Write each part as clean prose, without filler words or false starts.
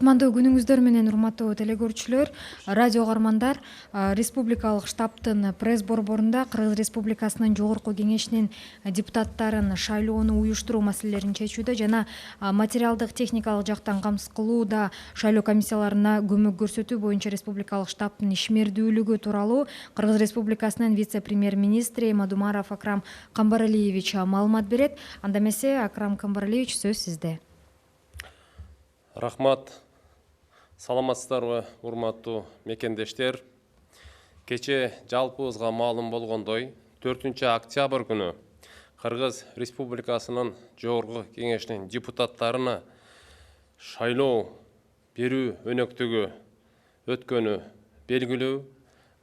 Кутмандуу күнүңүздөр менен урматтуу телекөрүүчүлөр, радио угармандар. Республикалык штабтын пресс борборунда Кыргыз Республикасынын жогорку кеңешинин депутаттарын шайлоону уюштуруу маселелерин чечүүдө жана материалдык техникалык жактан камсыз кылууда шайлоо комиссияларына көмөк көрсөтүү боюнча республикалык штабтын ишмердүүлүгү тууралуу Кыргыз Республикасынын вице-премьер-министри Мадумаров Акрам Камбаралиевич маалымат берет. Анда эмесе, Акрам Камбаралиевич, сөз сизде. Рахмат, саламатсыздарбы, урматтуу мекендештер. Кече жалпыбызга маалым болгондой, 4 октябрь күнү Кыргыз Республикасынын жогорку кеңешинин депутаттарына шайлоо берүү өнөктүгү өткөнү белгилүү.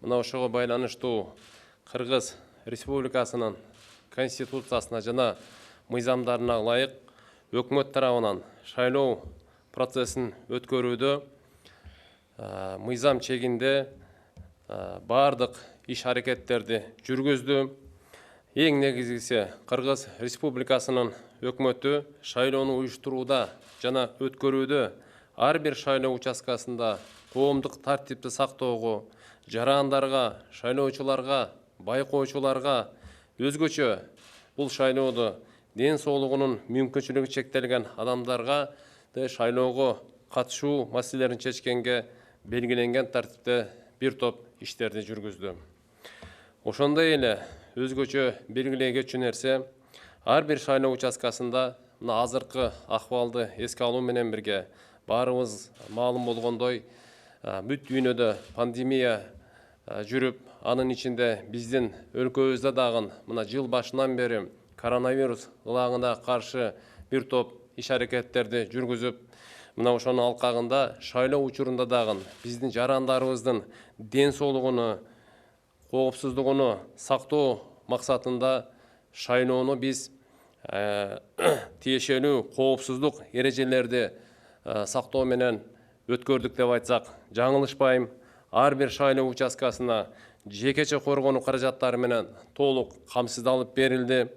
Мына ошого байланыштуу Кыргыз Республикасынын конституциясына жана мыйзамдарына ылайык өкмөт тарабынан шайлоо процессин өткөрүүдө мыйзам чегинде бардык иш аракеттерди жүргүздү. Эң негизгиси Кыргыз Республикасынын өкмөтү шайлоону уюштурууда жана өткөрүүдө ар бир шайлоо участкасында коомдук тартипти сактоого, жарандарга, шайлоочуларга, байкоочуларга, өзгөчө бул шайлоодо ден соолугунун мүмкүнчүлүгү чектелген адамдарга шайлоого катышуу маселелерин чечкенге белгиленген тартипте бир топ иштерди жүргүздү. Ошондой эле өзгөчө белгилей кетчү нерсе, ар бир шайлоо участкасында мына азыркы акыбалды эске алуу менен бирге баарыбыз маалым болгондой, бүт дүйнөдө пандемия жүрүп, анын ичинде биздин өлкөбүздө дагы мына жыл башынан бери коронавирус ылагына каршы бир топ иш аракеттерди жүргүзүп, мына ошонун алкагында шайлоо учурунда дагы биздин жарандарыбыздын ден соолугуну, коопсуздугуну сактоо максатында шайлоону биз тиешелүү коопсуздук эрежелерди сактоо менен өткөрдүк деп айтсак жаңылышпайм. Ар бир шайлоо участкасына жекече коргонуу каражаттары менен толук камсыздалып берилди.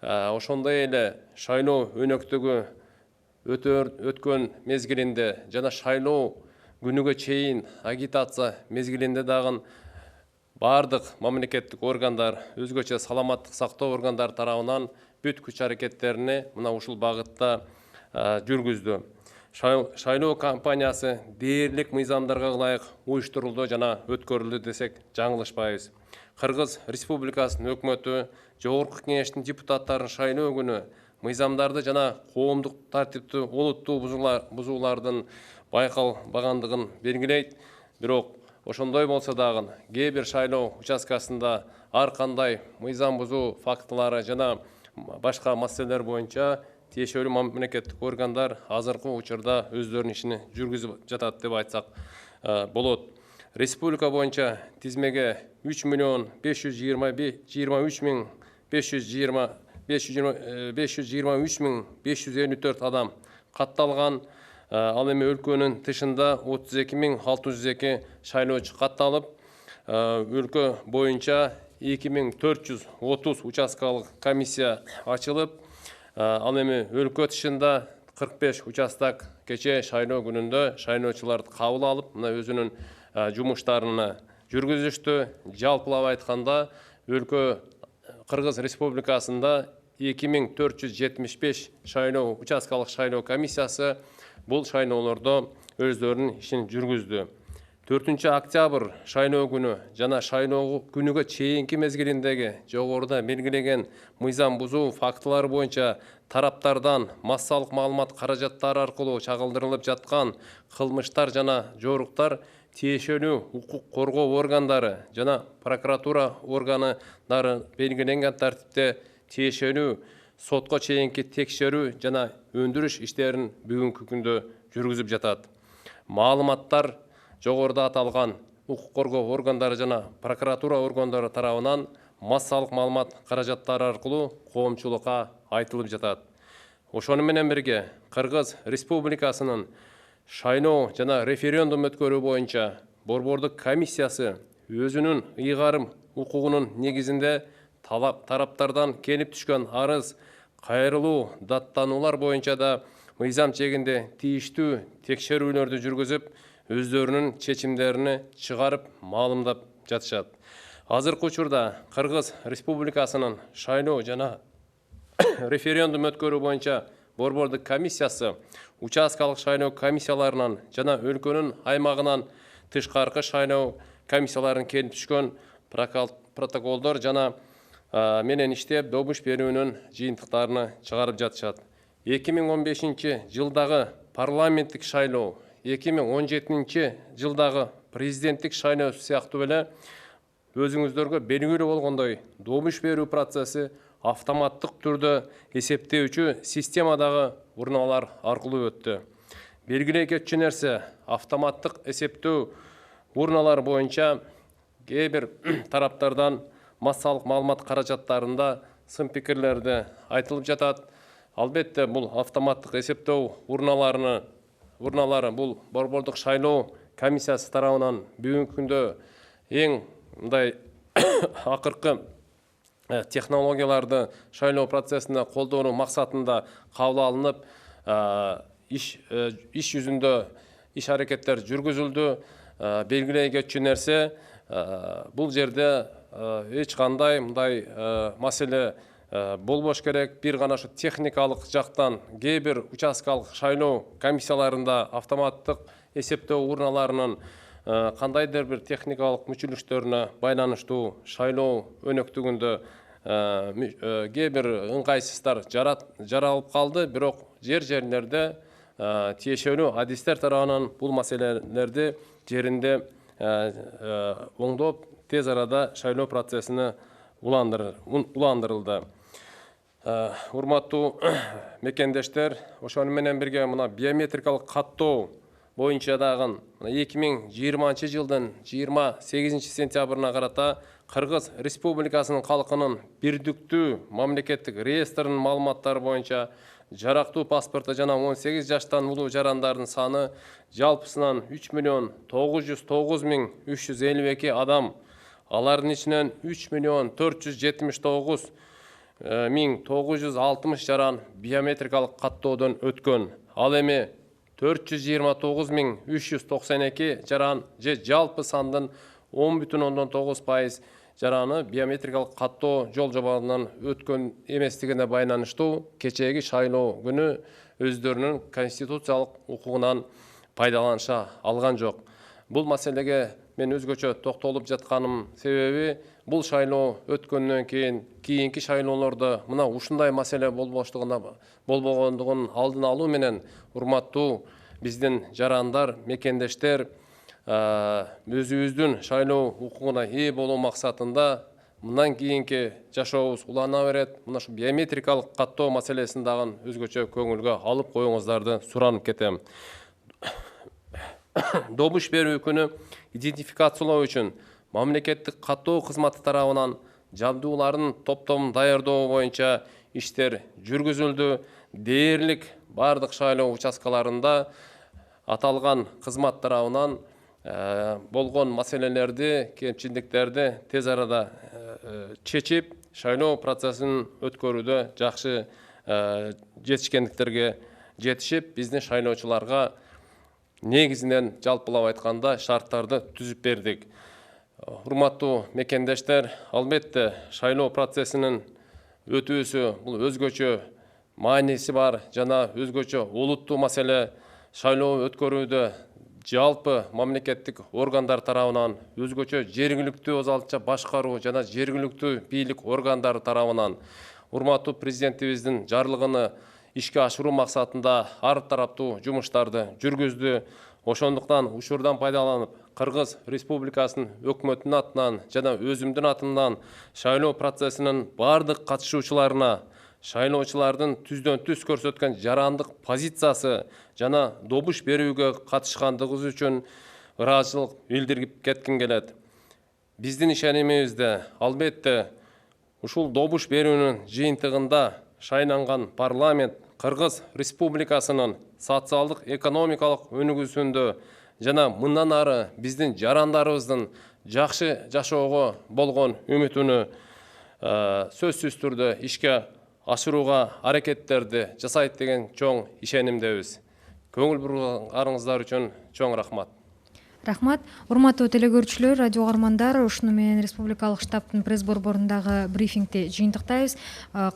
Ошондой эле шайлоо өнөктүгү өткөн мезгилинде жана шайлоо күнүгө чейин агитация мезгилинде дагы бардык мамлекеттик органдар, өзгөчө саламаттык сактоо органдары тарабынан бүт күч аракеттерини мына ушул багытта жүргүздү. Шайлоо кампаниясы дээрлик мыйзамдарга ылайык уюштурулду жана өткөрүлдү десек жаңылышпайбыз. Кыргыз Республикасынын өкмөтү жогорку кеңештин депутаттарын шайлоо күнү мыйзамдарды жана коомдук тартипти олуттуу бузуулардын байкалбагандыгын белгилейт. Бирок ошондой болсо дагы кээ бир шайлоо участкасында ар кандай мыйзам бузуу фактылары жана башка маселелер боюнча тиешелүү мамлекеттик органдар азыркы учурда өздөрүнүн ишин жүргүзүп жатат деп айтсак болот. Республика боюнча тизмеге 3.523.554 адам катталган. Ал эми өлкөнүн тышында 32.602 шайлоочу катталып, өлкө боюнча 2430 участкалык комиссия ачылып, ал эми өлкө тышында 45 участок кече шайлоо күнүндө шайлоочуларды кабыл алып, мына өзүнүн жумуштарына жүргүзүштү. Жалпылап айтканда, өлкө Кыргыз Республикасында 2475 шайлоо участкалык шайлоо комиссиясы бул шайлоолордо өздөрүнүн ишин жүргүздү. 4 октябрь шайлоо күнү жана шайлоо күнүгө чейинки мезгилиндеги жогоруда белгилеген мыйзам бузуу фактылары боюнча тараптардан массалык маалымат каражаттары аркылуу чагылдырылып жаткан кылмыштар жана жоруктар тиешелүү укук коргоо органдары жана прокуратура органдары белгиленген тартипте тиешелүү сотко чейинки текшерүү жана өндүрүш иштерин бүгүнкү күндө жүргүзүп жатат. Маалыматтар жогоруда аталган укук коргоо органдары жана прокуратура органдары тарабынан массалык маалымат каражаттары аркылуу коомчулукка айтылып жатат. Ошону менен бирге Кыргыз Республикасынын шайлоо жана референдум өткөрүү боюнча борбордук комиссиясы өзүнүн ыйгарым укугунун негизинде тараптардан келип түшкөн арыз, кайрылуу, даттануулар боюнча да мыйзам чегинде тийиштүү текшерүүлөрдү жүргүзүп, өздөрүнүн чечимдерини чыгарып, маалымдап жатышат. Азыркы учурда Кыргыз Республикасынын шайлоо жана референдум өткөрүү боюнча борбордук комиссиясы участкалык шайлоо комиссияларынан жана өлкөнүн аймагынан тышкаркы шайлоо комиссияларын келип түшкөн протоколдор жана менен иштеп добуш берүүнүн жыйынтыктарыны чыгарып жатышат. 2015 жылдагы парламенттик шайлоо, 2017 жылдагы президенттик шайлоо сыяктуу эле өзүңүздөргө белгилүү болгондой добуш берүү процесси автоматтык түрдө эсептөөчү системадагы урналар аркылуу өттү. Белгилей кетчү нерсе, автоматтык эсептөө урналар боюнча кээ бир тараптардан массалык маалымат каражаттарында сын пикирлерди айтылып жатат. Албетте бул автоматтык эсептөө урналары бул борбордук шайлоо комиссиясы тарабынан бүгүнкү күндө эң мындай акыркы технологияларды шайлоо процессинде колдонуу максатында кабыл алынып, иш жүзүндө иш аракеттер жүргүзүлдү. Белгилей кетчү нерсе, бул жерде эч кандай мындай маселе болбош керек. Бир гана ушу техникалык жактан кээ бир участкалык шайлоо комиссияларында автоматтык эсептөө урналарынын кандайдыр бир техникалык мүчүлүштөрүнө байланыштуу шайлоо өнөктүгүндө кээ бир ыңгайсыздыктар жаралып калды, бирок жерлерде тиешелүү адистер тарабынан бул маселелерди жеринде оңдоп, тез арада шайлоо процессине уландырылды. Урматтуу мекендештер, ошону менен бирге мына биометрикалык каттоо боюнча дагы 2020 жылдын 28 сентябрына карата Кыргыз Республикасынын калкынын бирдиктүү мамлекеттик реестринин маалыматтары боюнча жарактуу паспорты жана 18 жаштан улуу жарандардын саны жалпысынан 3.909.352 адам. Алардын ичинен 3.479.960 жаран биометрикалык каттоодон өткөн. Ал эми 429.392 жаран же жалпы сандын 10,9% жараны биометрикалык каттоо жол жобаларынан өткөн эместигине байланыштуу кечээги шайлоо күнү өздөрүнүн конституциялык укугунан пайдаланыша алган жок. Бул маселеге мен өзгөчө токтолуп жатканым себеби бул шайлоо өткөндөн кийинки шайлоолордо мына ушундай маселе болбогондугун алдын алуу менен урматтуу биздин жарандар, мекендештер өзүбүздүн шайлоо укугуна ээ болуу максатында мындан кийинки жашообуз улана берет. Мына ушу биометрикалык каттоо маселесин дагы өзгөчө көңүлгө алып коюңуздарды суранып кетем. Добуш берүү күнү идентификациялоо үчүн мамлекеттик каттоо кызматы тарабынан жабдуулардын топтомун даярдоо боюнча иштер жүргүзүлдү. Дээрлик бардык шайлоо участкаларында аталган кызмат тарабынан болгон маселелерди, кемчиликтерди тез арада чечип, шайлоо процессин өткөрүүдө жакшы жетишкендиктерге жетишип, биздин шайлоочуларга негизинен жалпылап айтканда шарттарды түзүп бердик. Урматтуу мекендештер, албетте шайлоо процессинин өтүүсү бул өзгөчө мааниси бар жана өзгөчө олуттуу маселе. Шайлоо өткөрүүдө жалпы мамлекеттик органдар тарабынан, өзгөчө жергиликтүү өзалча башкаруу жана жергиликтүү бийлик органдары тарабынан урматтуу президентибиздин жарлыгыны ишке ашыруу максатында ар тараптуу жумуштарды жүргүздү. Ошондуктан учурдан пайдаланып, Кыргыз Республикасынын өкмөтүнүн атынан жана өзүмдүн атымдан шайлоо процессинин бардык катышуучуларына шайлоочулардын түздөн түз көрсөткөн жарандык позициясы жана добуш берүүгө катышкандыгыбыз үчүн ыраазычылык билдирип кетким келет. Биздин ишенимибизде албетте ушул добуш берүүнүн жыйынтыгында шайланган парламент Кыргыз Республикасынын социалдык экономикалык өнүгүүсүндө жана мындан ары биздин жарандарыбыздын жакшы жашоого болгон үмүтүнү сөзсүз түрдө ишке ашырууга аракеттерди жасайт деген чоң ишенимдебиз. Көңүл бурганыңыздар үчүн чоң рахмат. Рахмат. Урматтуу телекөрүүчүлөр, радио угармандар, ушуну менен республикалык штабтын пресс борборундагы брифингти жыйынтыктайбыз.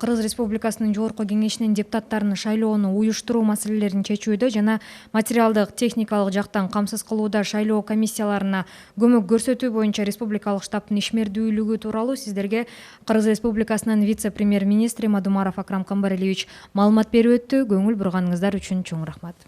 Кыргыз Республикасынын жогорку кеңешинин депутаттарын шайлоону уюштуруу маселелерин чечүүдө жана материалдык техникалык жактан камсыз кылууда шайлоо комиссияларына көмөк көрсөтүү боюнча республикалык штабтын ишмердүүлүгү тууралуу сиздерге Кыргыз Республикасынын вице-премьер-министри Мадумаров Акрам Камбаралиевич маалымат берип өттү. Көңүл бурганыңыздар үчүн чоң рахмат.